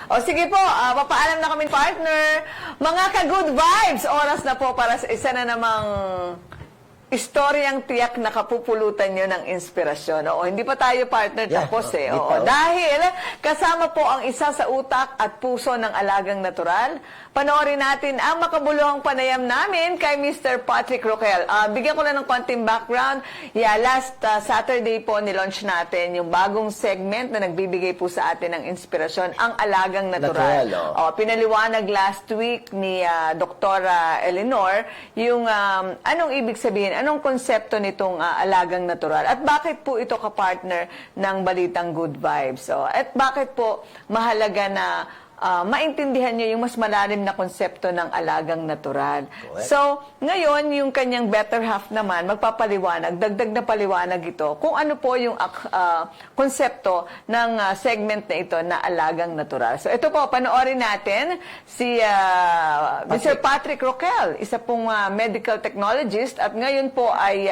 O sige po, papaalam na kami partner. Mga ka-good vibes, oras na po para sa isa na namang istoryang tiyak na kapupulutan nyo ng inspirasyon. Oo, hindi pa tayo partner tapos Oo, dahil kasama po ang isa sa utak at puso ng alagang natural. Panoorin natin ang makabuluhang panayam namin kay Mr. Patrick Roquel. Bigyan ko lang ng konting background. Last Saturday po nilaunch natin yung bagong segment na nagbibigay po sa atin ng inspirasyon, ang alagang natural. Pinaliwanag last week ni Dr. Eleanor yung anong ibig sabihin, anong konsepto nitong alagang natural at bakit po ito kapartner ng Balitang Good Vibes. At bakit po mahalaga na maintindihan nyo yung mas malalim na konsepto ng alagang natural. So, ngayon, yung kanyang better half naman, magpapaliwanag, dagdag na paliwanag ito, kung ano po yung konsepto ng segment na ito na alagang natural. So, ito po, panoorin natin si Mr. Patrick Roquel, isa pong medical technologist, at ngayon po ay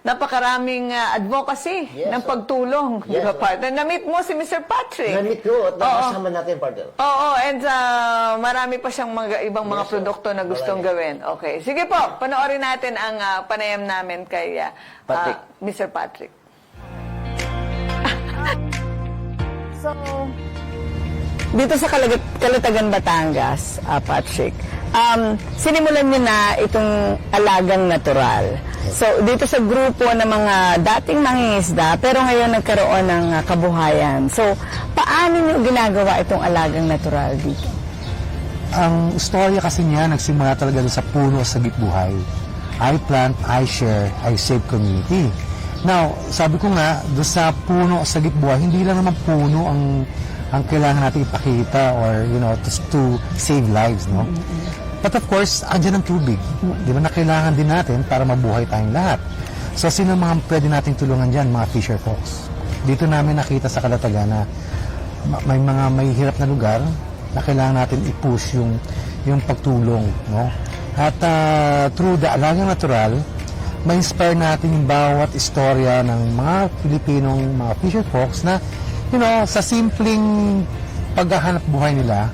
napakaraming advocacy ng pagtulong. Partner, na-meet mo si Mr. Patrick. Na-meet ko at nakasama natin, partner. Oo, and marami pa siyang ibang mga produkto na gustong gawin. Okay. Sige po, panoorin natin ang panayam namin kay Mr. Patrick. So, dito sa Calatagan, Batangas, Patrick, sinimulan niyo na itong alagang natural. So, dito sa grupo ng mga dating mangingisda, pero ngayon nagkaroon ng kabuhayan. So, paano niyo ginagawa itong alagang natural dito? Ang istorya kasi niya, nagsimula talaga sa puno sa gitbuhay. I plant, I share, I save community. Now, sabi ko nga, doon sa puno sa gitbuhay, hindi lang naman puno ang kailangan natin ipakita or, to save lives, no? But of course, andyan ang tubig. Di ba na kailangan din natin para mabuhay tayong lahat. So, sino mga pwede nating tulungan dyan? Mga fisher folks. Dito namin nakita sa Calatagan na may mga may hirap na lugar na kailangan natin i-push yung pagtulong. No? At through the alagang natural, ma-inspire natin yung bawat istorya ng mga Pilipinong, mga fisher folks na, sa simpleng paghahanap buhay nila,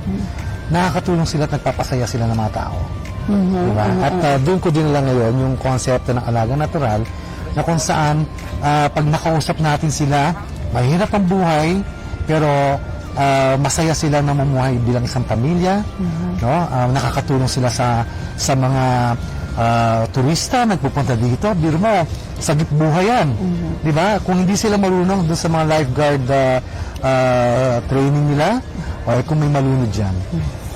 nakakatulong sila at nagpapasaya sila ng mga tao. Diba? At doon ko din lang ngayon yung konsepto ng alagang natural na kung saan pag nakausap natin sila, mahirap ang buhay, pero masaya sila na mamuhay bilang isang pamilya. No? Nakakatulong sila sa mga turista nagpupunta dito. Biro mo, sagip buhay yan. Diba? Kung hindi sila marunong doon sa mga lifeguard training nila, o kung may malunod dyan,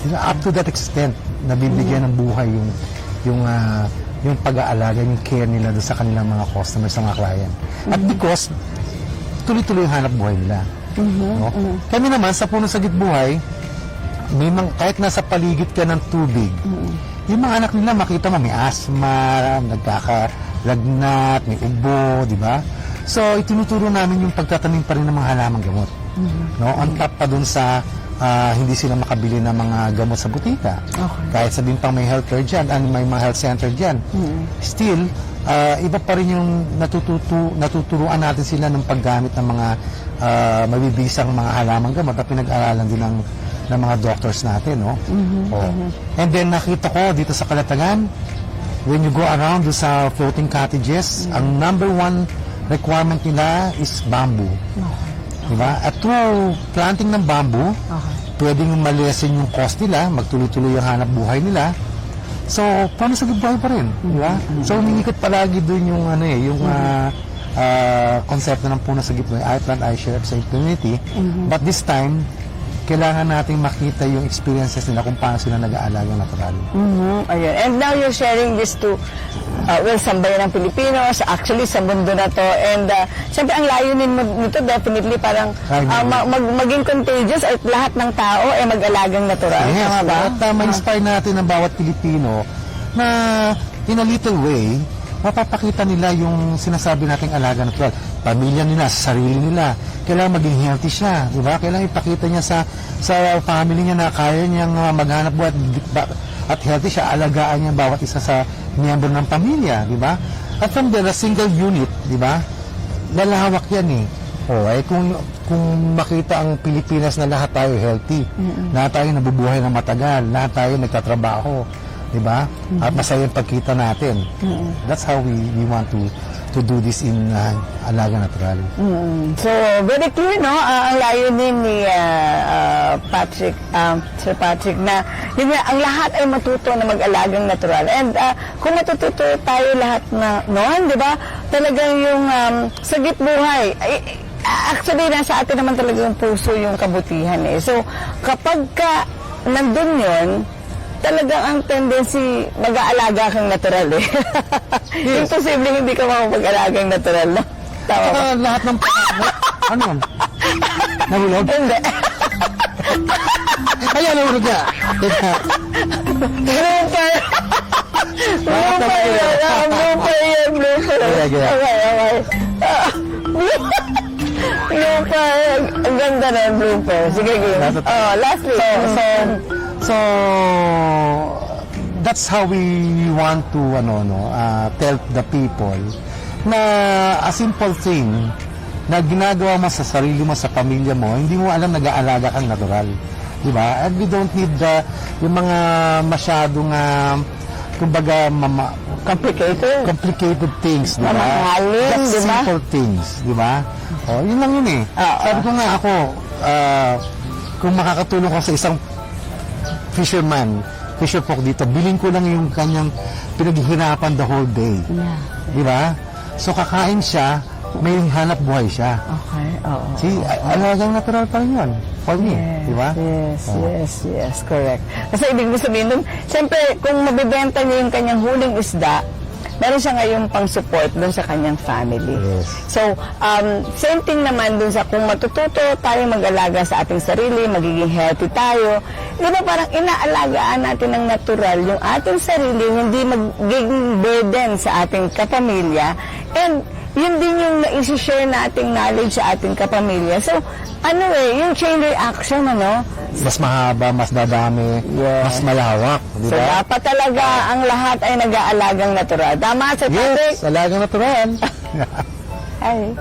up to that extent, nabibigyan ng buhay yung pag-aalaga, yung care nila doon sa kanilang mga customers, sa mga client. At because, tuloy-tuloy yung hanap buhay nila. No? Kami naman, sa Puno sa Gitbuhay, kahit nasa paligid ka ng tubig, yung mga anak nila, makita mo, may asthma, nagkakalagnat, may ubo, di ba? So, itinuturo namin yung pagtatanim pa rin ng mga halamang gamot. No? On top pa dun sa hindi sila makabili ng mga gamot sa butika. Kahit sabihin pang may healthcare dyan, may mga health center dyan. Still, iba pa rin yung natuturuan natin sila ng paggamit ng mga mabibisang mga halamang gamot na pinag-aralan din ng mga doctors natin. No? And then nakita ko dito sa Calatagan, when you go around sa floating cottages, ang number one requirement nila is bamboo. Diba? At through planting ng bamboo, pwedeng malesen yung cost nila, magtuloy-tuloy yung hanap buhay nila. So, paano sa buhay pa rin? Diba? So, umiikot palagi dun yung, konsepto ng Puno sa Gitbuhay, I plant, I share, save community. But this time, kailangan nating makita yung experiences nila kung paano sila nag-aalaga natural. Ayun. And now you're sharing this to sambayan ng Pilipinos, actually sa mundo na to. And siyempre ang layunin mo nito definitely parang maging contagious at lahat ng tao ay mag-alagang natural. Yes, tama ba? At ma-inspire natin ang bawat Pilipino na in a little way, mapapakita nila yung sinasabi nating alaga natural. Pamilya nila, sarili nila. Kailangan maging healthy siya. Diba? Kailangan ipakita niya sa family niya na kaya niyang maghanap buhay at healthy siya. Alagaan niya bawat isa sa miyembro ng pamilya. Diba? At from there, a single unit, diba? Lalawak yan eh. Kung makita ang Pilipinas na lahat tayo healthy, lahat tayo nabubuhay ng matagal, lahat tayo nagtatrabaho, di ba? At masaya yung pagkita natin. That's how we want to do this in Alaga Natural. So, very clear, no? Ang layunin ni Patrick, Sir Patrick, na yun nga, ang lahat ay matuto na mag-alagang natural. And kung matututo tayo lahat na noon, di ba? Talagang yung sagip buhay. Actually, nasa atin naman talaga yung puso, yung kabutihan eh. So, kapag nandun yun, talagang ang tendency, mag-aalaga kang natural eh. Imposible hindi ka makapag-alagang natural, no? Tama ba? Lahat ng ano yun? Nahulog? Hindi. Kaya nahulog niya. Blooper! Blooper yan! Blooper yan! Blooper! Kaya. Okay. Blooper! Ang ganda na yung blooper. Sige, game. Lastly. So that's how we want to tell the people na a simple thing na ginagawa mo sa sarili mo, sa pamilya mo, hindi mo alam nag-aalaga kang natural. Di ba? And we don't need yung mga masyadong kumbaga complicated things, di ba? Mamahalin, Just di ba? simple things, di ba? Yun lang yun eh. Sabi ko nga ako, kung makakatulong ko sa isang fisher folk dito, bilhin ko lang yung kanyang pinaghihirapan the whole day. Yeah. Di ba? So kakain siya, may hanap buhay siya. Okay, oo. See, alagang natural pa rin yun. For me, di ba? Yes, correct. Kasi ibig mo sabihin dun, siyempre, kung mabibenta niya yung kanyang huling isda, meron siya ngayong pang-support dun sa kanyang family. Yes. So, same thing naman dun sa kung matututo tayo mag-alaga sa ating sarili, magiging healthy tayo, di ba parang inaalagaan natin ng natural yung ating sarili, hindi magiging burden sa ating kapamilya, and yun din yung na-share nating knowledge sa ating kapamilya. So, yung chain reaction, Mas mahaba, mas dadami, mas malawak. Di So, ba? dapat talaga ang lahat ay nag-aalagang natural. Tama, Sir Patrick? Yes, alagang natural. Ay.